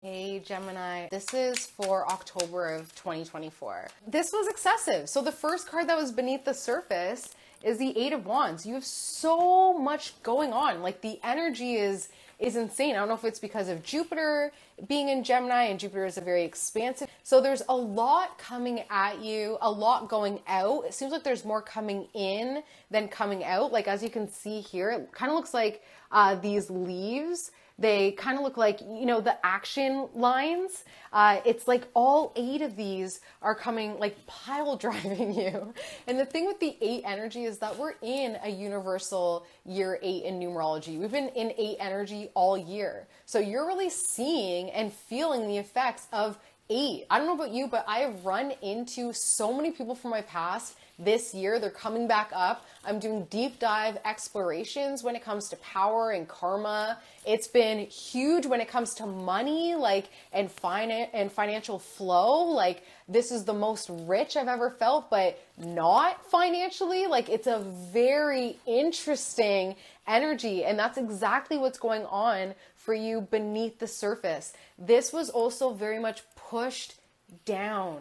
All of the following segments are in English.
Hey Gemini, this is for October of 2024. This was excessive. So the first card that was beneath the surface is the Eight of Wands. You have so much going on. Like the energy is insane. I don't know if it's because of Jupiter being in Gemini, and Jupiter is a very expansive. So there's a lot coming at you, a lot going out. It seems like there's more coming in than coming out. Like as you can see here, it kind of looks like these leaves. They kind of look like, you know, the action lines. It's like all 8 of these are coming, like pile driving you. And the thing with the 8 energy is that we're in a universal year 8 in numerology. We've been in 8 energy all year. So you're really seeing and feeling the effects of 8. I don't know about you, but I have run into so many people from my past this year. They're coming back up. I'm doing deep dive explorations when it comes to power and karma. It's been huge when it comes to money, like, and financial flow. Like, this is the most rich I've ever felt, but not financially. Like, it's a very interesting energy, and that's exactly what's going on for you beneath the surface. This was also very much pushed down.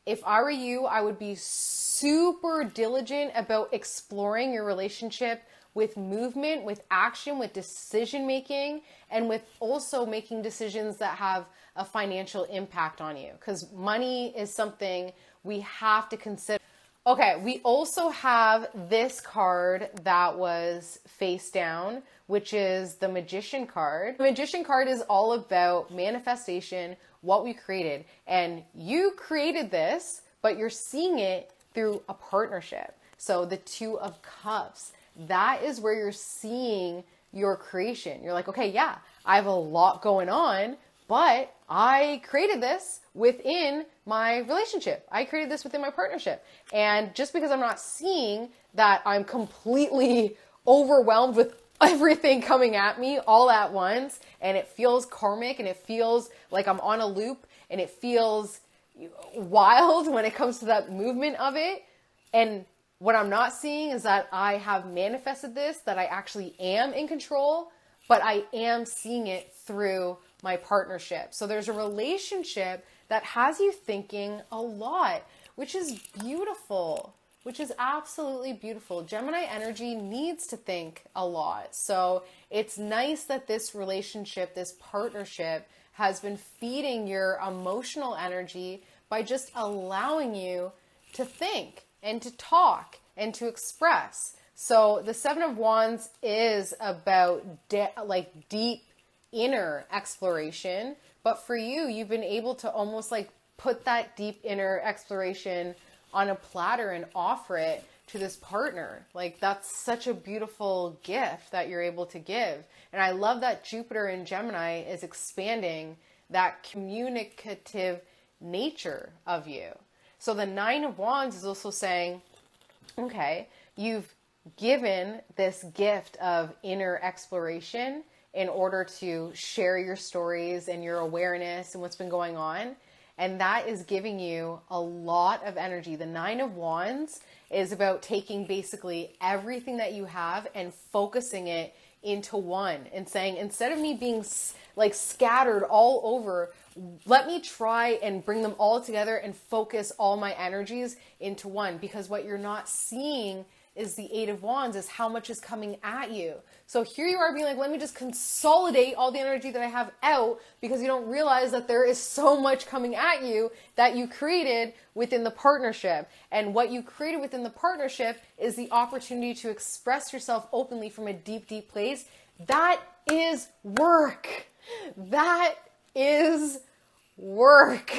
If I were you, I would be super diligent about exploring your relationship with movement, with action, with decision making, and with also making decisions that have a financial impact on you. Because money is something we have to consider. Okay, we also have this card that was face down, which is the Magician card. The Magician card is all about manifestation, what we created. And you created this, but you're seeing it through a partnership. So the Two of Cups, that is where you're seeing your creation. You're like, okay, yeah, I have a lot going on, but I created this within my relationship. I created this within my partnership. And just because I'm not seeing that I'm completely overwhelmed with everything coming at me all at once, and it feels karmic, and it feels like I'm on a loop, and it feels wild when it comes to that movement of it. And what I'm not seeing is that I have manifested this, that I actually am in control, but I am seeing it through my partnership. So there's a relationship that has you thinking a lot, which is beautiful, which is absolutely beautiful. Gemini energy needs to think a lot. So it's nice that this relationship, this partnership, has been feeding your emotional energy by just allowing you to think and to talk and to express. So the Seven of Wands is about deep inner exploration, but for you, you've been able to almost like put that deep inner exploration on a platter and offer it to this partner. Like, that's such a beautiful gift that you're able to give. And I love that Jupiter in Gemini is expanding that communicative nature of you. So the Nine of Wands is also saying, okay, you've given this gift of inner exploration in order to share your stories and your awareness and what's been going on. And that is giving you a lot of energy. The Nine of Wands is about taking basically everything that you have and focusing it into one and saying, instead of me being like scattered all over, let me try and bring them all together and focus all my energies into one. Because what you're not seeing is the Eight of Wands, is how much is coming at you. So here you are being like, let me just consolidate all the energy that I have out, because you don't realize that there is so much coming at you that you created within the partnership. And what you created within the partnership is the opportunity to express yourself openly from a deep, deep place. That is work. That is work.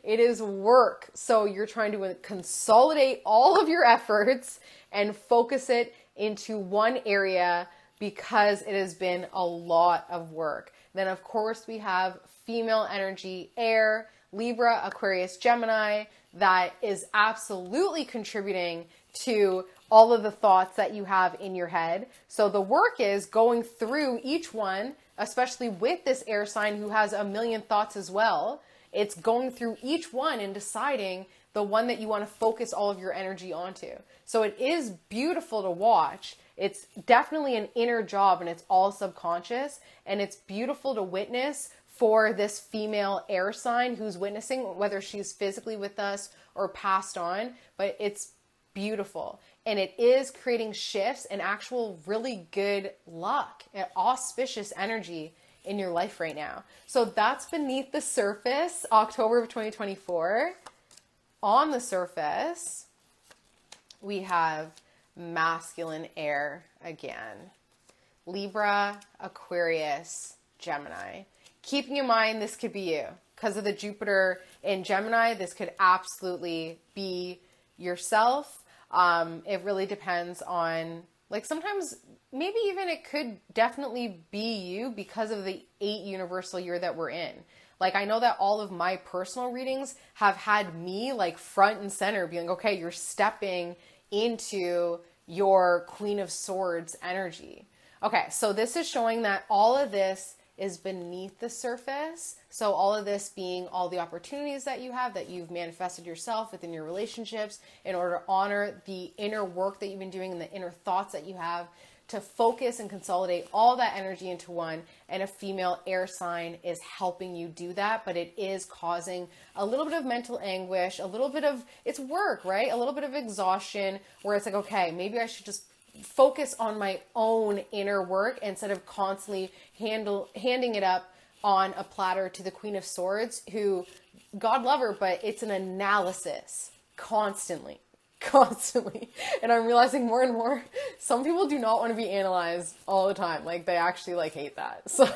It is work. So you're trying to consolidate all of your efforts and focus it into one area, because it has been a lot of work. Then of course we have female energy, air, Libra, Aquarius, Gemini, that is absolutely contributing to all of the thoughts that you have in your head. So the work is going through each one, especially with this air sign who has a million thoughts as well. It's going through each one and deciding the one that you want to focus all of your energy onto. So it is beautiful to watch. It's definitely an inner job, and it's all subconscious, and it's beautiful to witness for this female air sign who's witnessing, whether she's physically with us or passed on, but it's beautiful. And it is creating shifts and actual really good luck and auspicious energy in your life right now. So that's beneath the surface, October of 2024. On the surface, we have masculine air again. Libra, Aquarius, Gemini. Keeping in mind, this could be you. Because of the Jupiter in Gemini, this could absolutely be yourself. It really depends on, like, sometimes maybe even it could definitely be you because of the 8 universal year that we're in. Like, I know that all of my personal readings have had me like front and center being like, okay, you're stepping into your Queen of Swords energy. Okay, so this is showing that all of this is beneath the surface. So all of this being all the opportunities that you have, that you've manifested yourself within your relationships in order to honor the inner work that you've been doing and the inner thoughts that you have, to focus and consolidate all that energy into one. And a female air sign is helping you do that, but it is causing a little bit of mental anguish, a little bit of, it's work, right? A little bit of exhaustion where it's like, okay, maybe I should just focus on my own inner work instead of constantly handing it up on a platter to the Queen of Swords, who, God love her, but it's an analysis constantly. And I'm realizing more and more, some people do not want to be analyzed all the time. Like, they actually like hate that. So,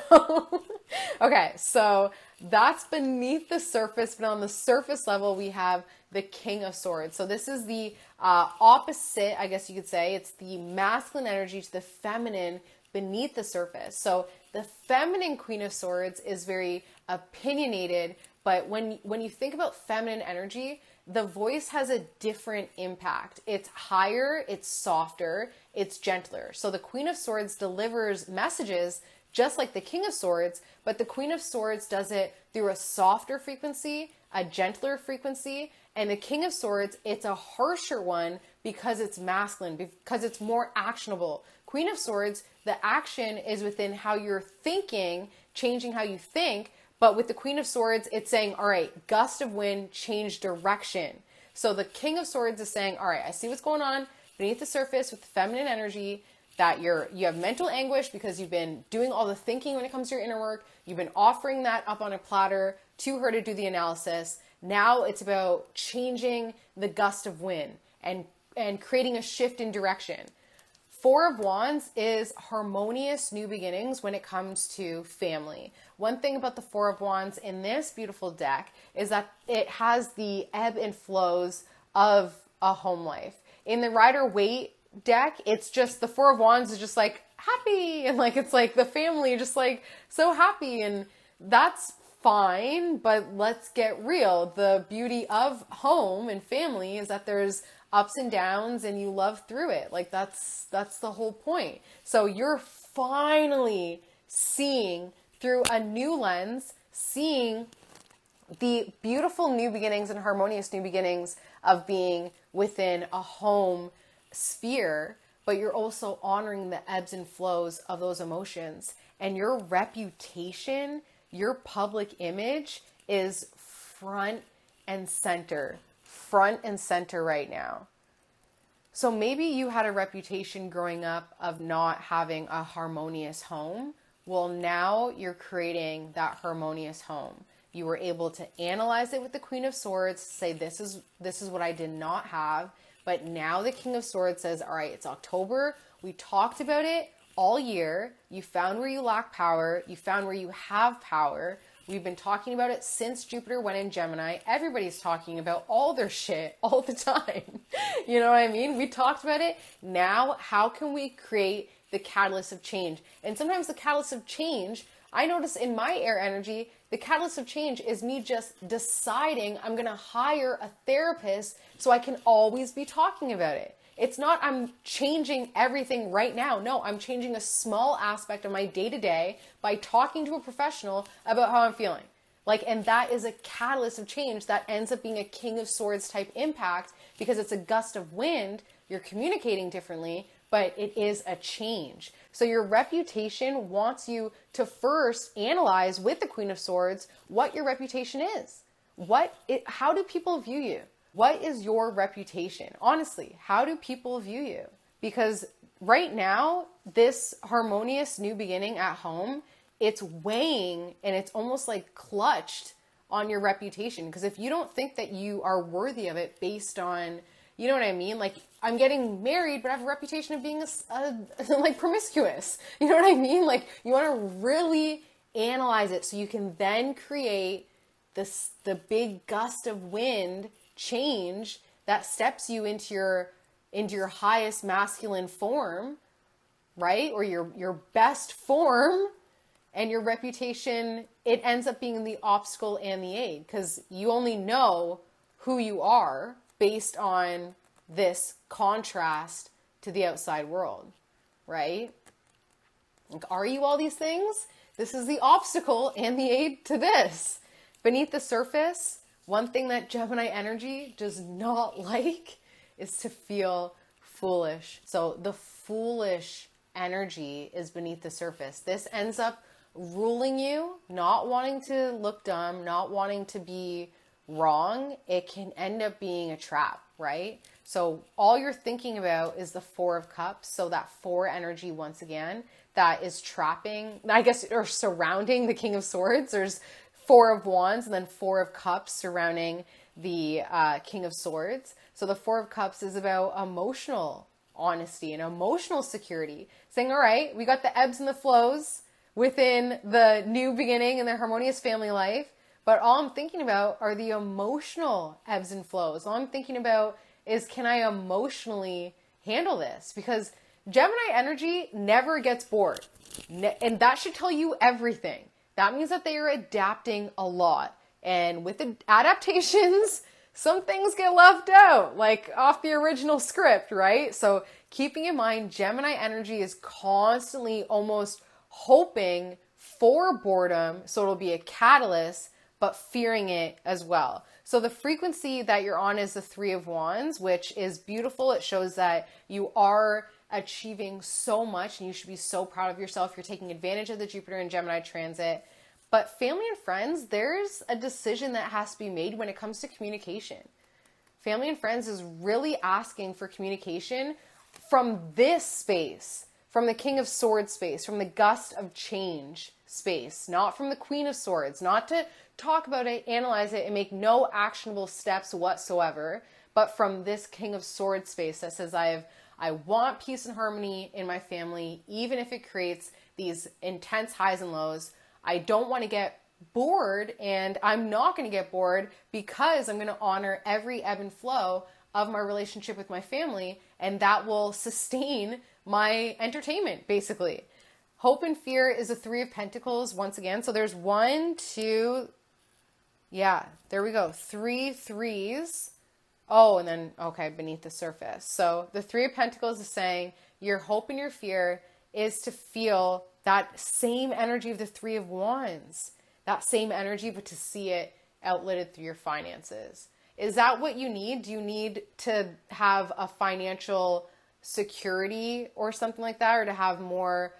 okay, so that's beneath the surface, but on the surface level, we have the King of Swords. So this is the opposite, I guess you could say. It's the masculine energy to the feminine beneath the surface. So the feminine Queen of Swords is very opinionated, but when you think about feminine energy, the voice has a different impact. It's higher, it's softer, it's gentler. So the Queen of Swords delivers messages just like the King of Swords, but the Queen of Swords does it through a softer frequency, a gentler frequency, and the King of Swords, it's a harsher one because it's masculine, because it's more actionable. Queen of Swords, the action is within how you're thinking, changing how you think. But with the Queen of Swords, it's saying, all right, gust of wind, change direction. So the King of Swords is saying, all right, I see what's going on beneath the surface with the feminine energy, that you have mental anguish because you've been doing all the thinking when it comes to your inner work. You've been offering that up on a platter to her to do the analysis. Now it's about changing the gust of wind and creating a shift in direction. Four of Wands is harmonious new beginnings when it comes to family. One thing about the Four of Wands in this beautiful deck is that it has the ebb and flows of a home life. In the Rider-Waite deck, it's just the Four of Wands is just like happy, and like it's like the family just like so happy, and that's fine, but let's get real. The beauty of home and family is that there's ups and downs and you love through it. Like that's the whole point. So you're finally seeing through a new lens, seeing the beautiful new beginnings and harmonious new beginnings of being within a home sphere, but you're also honoring the ebbs and flows of those emotions. And your reputation, your public image is front and center right now. So maybe you had a reputation growing up of not having a harmonious home. Well, now you're creating that harmonious home. You were able to analyze it with the Queen of Swords, say this is what I did not have. But now the King of Swords says, all right, it's October. We talked about it all year. You found where you lack power. You found where you have power. We've been talking about it since Jupiter went in Gemini. Everybody's talking about all their shit all the time. You know what I mean? We talked about it. Now, how can we create the catalyst of change? And sometimes the catalyst of change, I notice in my air energy, the catalyst of change is me just deciding I'm going to hire a therapist so I can always be talking about it. It's not I'm changing everything right now. No, I'm changing a small aspect of my day-to-day by talking to a professional about how I'm feeling. Like, and that is a catalyst of change that ends up being a King of Swords type impact because it's a gust of wind. You're communicating differently, but it is a change. So your reputation wants you to first analyze with the Queen of Swords what your reputation is. How do people view you? What is your reputation? Honestly, how do people view you? Because right now, this harmonious new beginning at home, it's weighing and it's almost like clutched on your reputation. Because if you don't think that you are worthy of it based on, you know what I mean? Like, I'm getting married, but I have a reputation of being like promiscuous. You know what I mean? Like, you want to really analyze it so you can then create the big gust of wind change that steps you into your highest masculine form, right? Or your best form. And your reputation, it ends up being the obstacle and the aid, because you only know who you are based on this contrast to the outside world, right? Like, are you all these things? This is the obstacle and the aid to this. Beneath the surface, one thing that Gemini energy does not like is to feel foolish. So the foolish energy is beneath the surface. This ends up ruling you, not wanting to look dumb, not wanting to be wrong. It can end up being a trap, right? So all you're thinking about is the Four of Cups. So that four energy, once again, that is trapping, I guess, or surrounding the King of Swords. There's Four of Wands and then Four of Cups surrounding the King of Swords. So the Four of Cups is about emotional honesty and emotional security. Saying, all right, we got the ebbs and the flows within the new beginning and the harmonious family life. But all I'm thinking about are the emotional ebbs and flows. All I'm thinking about is, can I emotionally handle this? Because Gemini energy never gets bored. And that should tell you everything. That means that they are adapting a lot. And with the adaptations, some things get left out, like off the original script, right? So keeping in mind, Gemini energy is constantly almost hoping for boredom, so it'll be a catalyst, but fearing it as well. So the frequency that you're on is the Three of Wands, which is beautiful. It shows that you are achieving so much and you should be so proud of yourself. You're taking advantage of the Jupiter and Gemini transit. But family and friends, there's a decision that has to be made when it comes to communication. Family and friends is really asking for communication from this space, from the King of Swords space, from the gust of change space, not from the Queen of Swords, not to talk about it, analyze it, and make no actionable steps whatsoever, but from this King of Swords space that says, I want peace and harmony in my family, even if it creates these intense highs and lows. I don't want to get bored, and I'm not going to get bored because I'm going to honor every ebb and flow of my relationship with my family, and that will sustain my entertainment, basically. Hope and fear is a Three of Pentacles once again. So there's one, two, yeah, there we go. Three threes. Oh, and then, okay, beneath the surface. So the Three of Pentacles is saying your hope and your fear is to feel that same energy of the Three of Wands, that same energy, but to see it outlidded through your finances. Is that what you need? Do you need to have a financial security or something like that, or to have more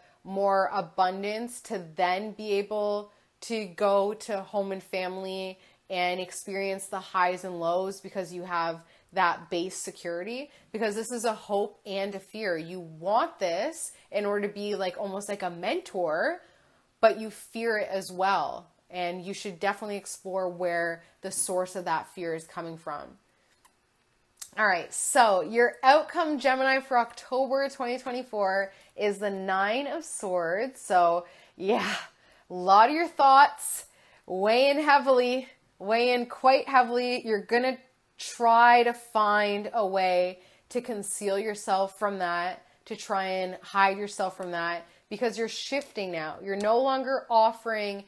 abundance to then be able to go to home and family and experience the highs and lows because you have that base security? Because this is a hope and a fear. You want this in order to be like almost like a mentor, but you fear it as well. And you should definitely explore where the source of that fear is coming from. All right, so your outcome, Gemini, for October 2024 is the Nine of Swords. So yeah, a lot of your thoughts weigh in quite heavily. You're going to try to find a way to conceal yourself from that, to try and hide yourself from that, because you're shifting now. You're no longer offering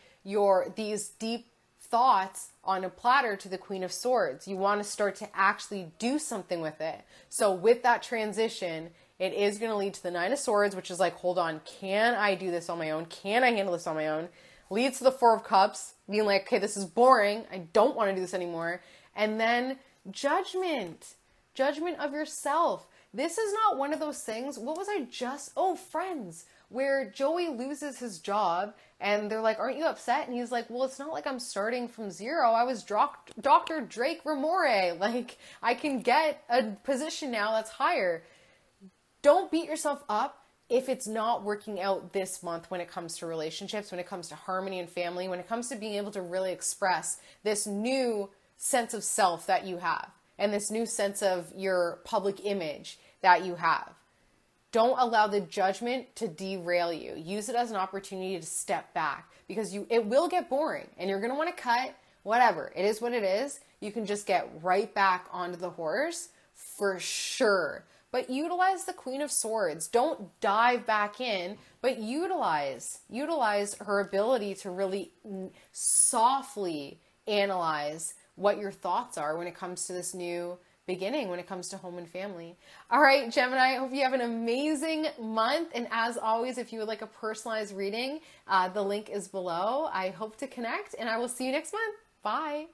these deep thoughts on a platter to the Queen of Swords. You want to start to actually do something with it. So with that transition, it is going to lead to the Nine of Swords, which is like, hold on, can I do this on my own? Can I handle this on my own? Leads to the Four of Cups, being like, okay, this is boring. I don't want to do this anymore. And then judgment of yourself. This is not one of those things. What was I just, oh, Friends, where Joey loses his job and they're like, aren't you upset? And he's like, well, it's not like I'm starting from zero. I was Dr. Drake Ramore. Like, I can get a position now that's higher. Don't beat yourself up if it's not working out this month when it comes to relationships, when it comes to harmony and family, when it comes to being able to really express this new sense of self that you have and this new sense of your public image that you have. Don't allow the judgment to derail you. Use it as an opportunity to step back, because it will get boring and you're going to want to cut. Whatever. It is what it is. You can just get right back onto the horse for sure. But utilize the Queen of Swords. Don't dive back in, but utilize her ability to really softly analyze what your thoughts are when it comes to this new beginning, when it comes to home and family. All right, Gemini, I hope you have an amazing month. And as always, if you would like a personalized reading, the link is below. I hope to connect, and I will see you next month. Bye.